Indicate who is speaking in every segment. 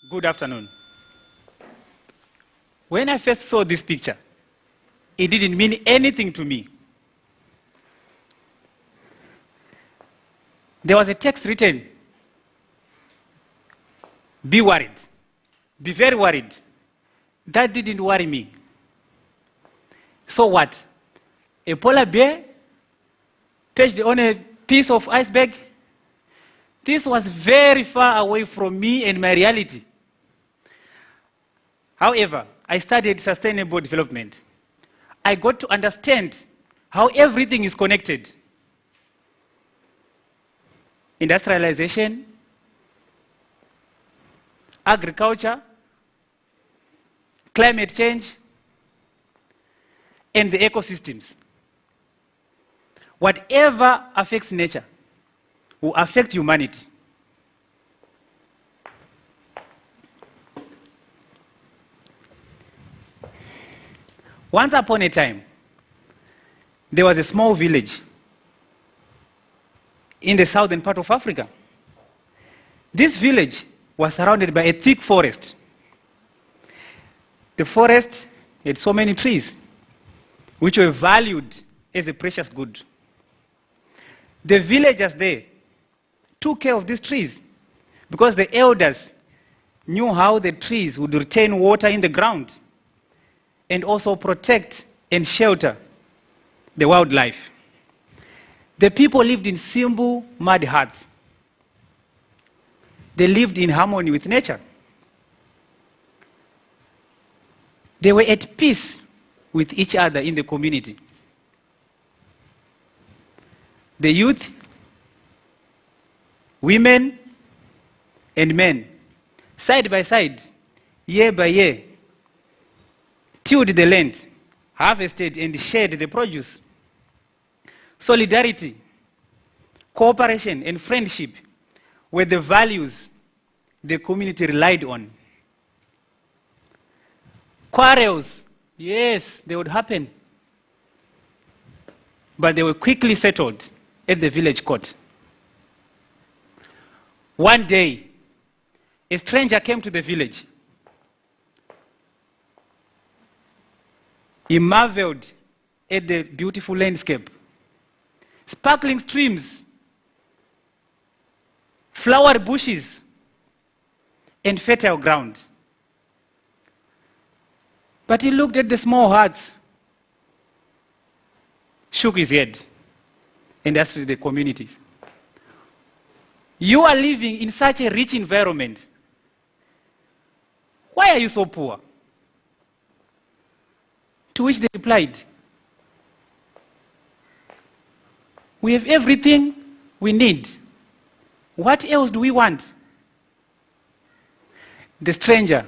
Speaker 1: Good afternoon. When I first saw this picture, it didn't mean anything to me. There was a text written, "Be worried, be very worried." That didn't worry me. So what? A polar bear perched on a piece of iceberg? This was very far away from me and my reality. However, I studied sustainable development. I got to understand how everything is connected. Industrialization, agriculture, climate change, and the ecosystems. Whatever affects nature will affect humanity. Once upon a time, there was a small village in the southern part of Africa. This village was surrounded by a thick forest. The forest had so many trees, which were valued as a precious good. The villagers there took care of these trees because the elders knew how the trees would retain water in the ground and also protect and shelter the wildlife. The people lived in simple mud huts. They lived in harmony with nature. They were at peace with each other in the community. The youth, women, and men, side by side, year by year, tilled the land, harvested and shared the produce. Solidarity, cooperation, and friendship were the values the community relied on. Quarrels, yes, they would happen, but they were quickly settled at the village court. One day, a stranger came to the village. He marveled at the beautiful landscape, sparkling streams, flowery bushes, and fertile ground. But he looked at the small huts, shook his head, and asked the community, "You are living in such a rich environment. Why are you so poor?" To which they replied, "We have everything we need. What else do we want?" The stranger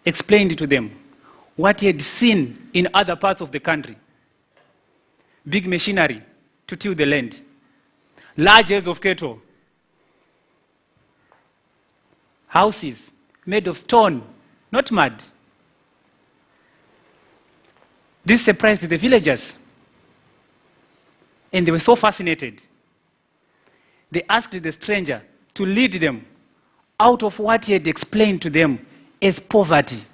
Speaker 1: explained to them what he had seen in other parts of the country. Big machinery to till the land, large herds of cattle, houses made of stone, not mud. This surprised the villagers, and they were so fascinated. They asked the stranger to lead them out of what he had explained to them as poverty.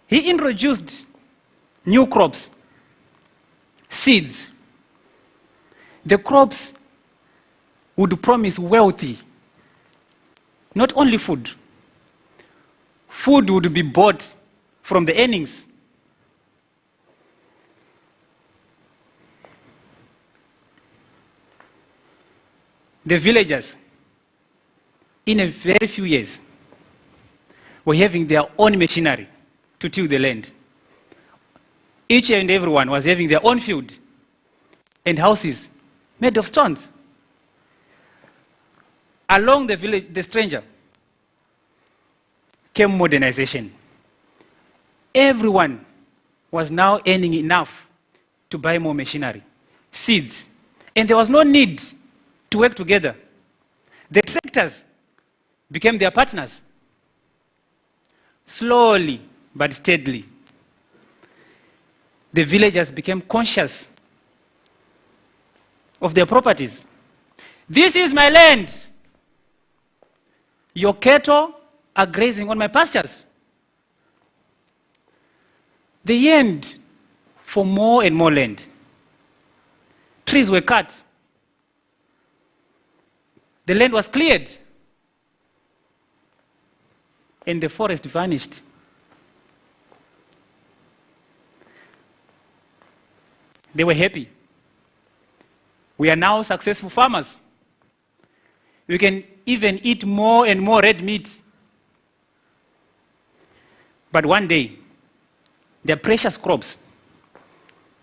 Speaker 1: He introduced new crops, seeds. The crops would promise wealthy, not only food. Food would be bought from the earnings. The villagers, in a very few years, were having their own machinery to till the land. Each and everyone was having their own field and houses made of stones. Along the village, the stranger, came modernization. Everyone was now earning enough to buy more machinery, seeds, and there was no need to work together. The tractors became their partners. Slowly but steadily, the villagers became conscious of their properties. This is my land. Your cattle are grazing on my pastures. They yearned for more and more land. Trees were cut. The land was cleared. And the forest vanished. They were happy. We are now successful farmers. We can even eat more and more red meat. But one day, their precious crops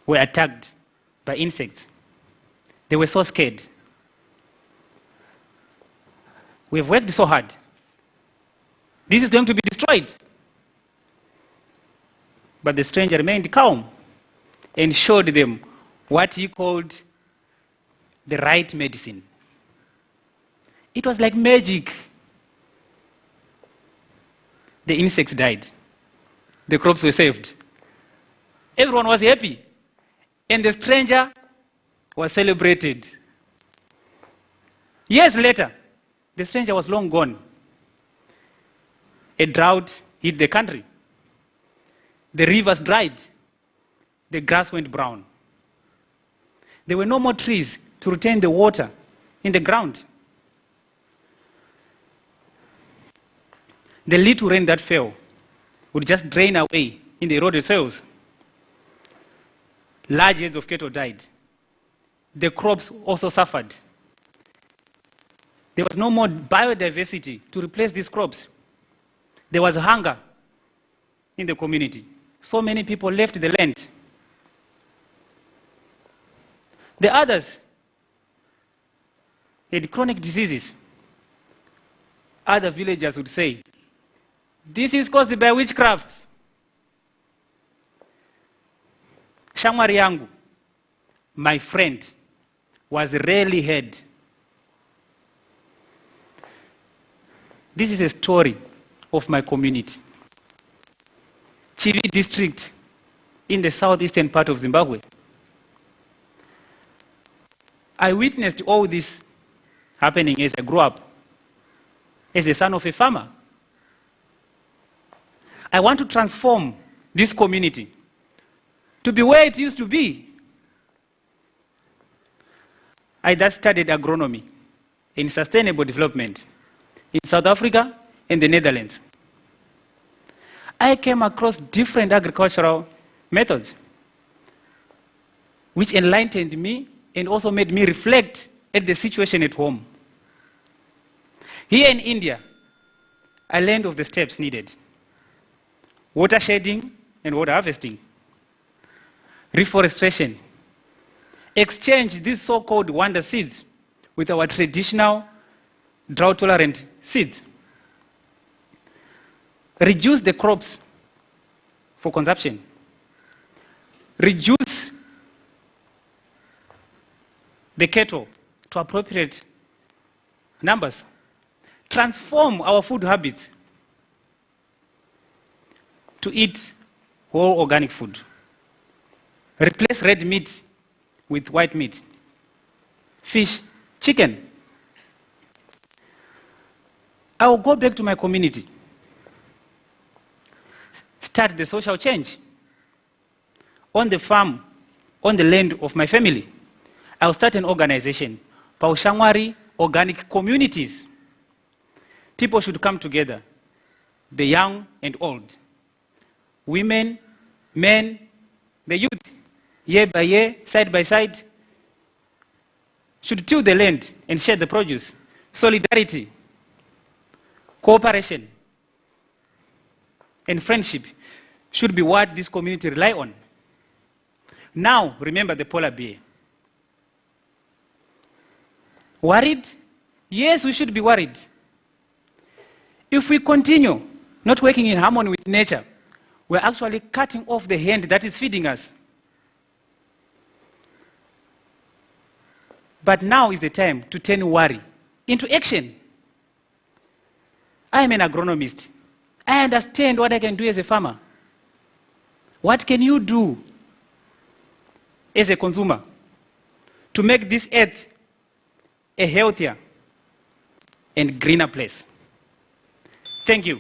Speaker 1: were attacked by insects. They were so scared. We've worked so hard. This is going to be destroyed. But the stranger remained calm and showed them what he called the right medicine. It was like magic. The insects died. The crops were saved. Everyone was happy. And the stranger was celebrated. Years later, the stranger was long gone. A drought hit the country. The rivers dried. The grass went brown. There were no more trees to retain the water in the ground. The little rain that fell would just drain away in the eroded soils. Large herds of cattle died. The crops also suffered. There was no more biodiversity to replace these crops. There was hunger in the community. So many people left the land. The others had chronic diseases. Other villagers would say, this is caused by witchcraft. Shamwari yangu, my friend, was rarely heard. This is a story of my community. Chivi district in the southeastern part of Zimbabwe. I witnessed all this happening as I grew up, as a son of a farmer. I want to transform this community to be where it used to be. I thus studied agronomy in sustainable development in South Africa and the Netherlands. I came across different agricultural methods which enlightened me and also made me reflect at the situation at home. Here in India, I learned of the steps needed: water shedding and water harvesting, reforestation, exchange these so-called wonder seeds with our traditional drought-tolerant seeds, reduce the crops for consumption, reduce the cattle to appropriate numbers, transform our food habits to eat whole organic food, replace red meat with white meat, fish, chicken. I will go back to my community, start the social change on the farm, on the land of my family. I will start an organization, Paushamwari Organic Communities. People should come together, the young and old, women, men, the youth, year by year, side by side, should till the land and share the produce. Solidarity, cooperation, and friendship should be what this community rely on. Now, remember the polar bear. Worried? Yes, we should be worried. If we continue not working in harmony with nature, we're actually cutting off the hand that is feeding us. But now is the time to turn worry into action. I am an agronomist. I understand what I can do as a farmer. What can you do as a consumer to make this earth a healthier and greener place? Thank you.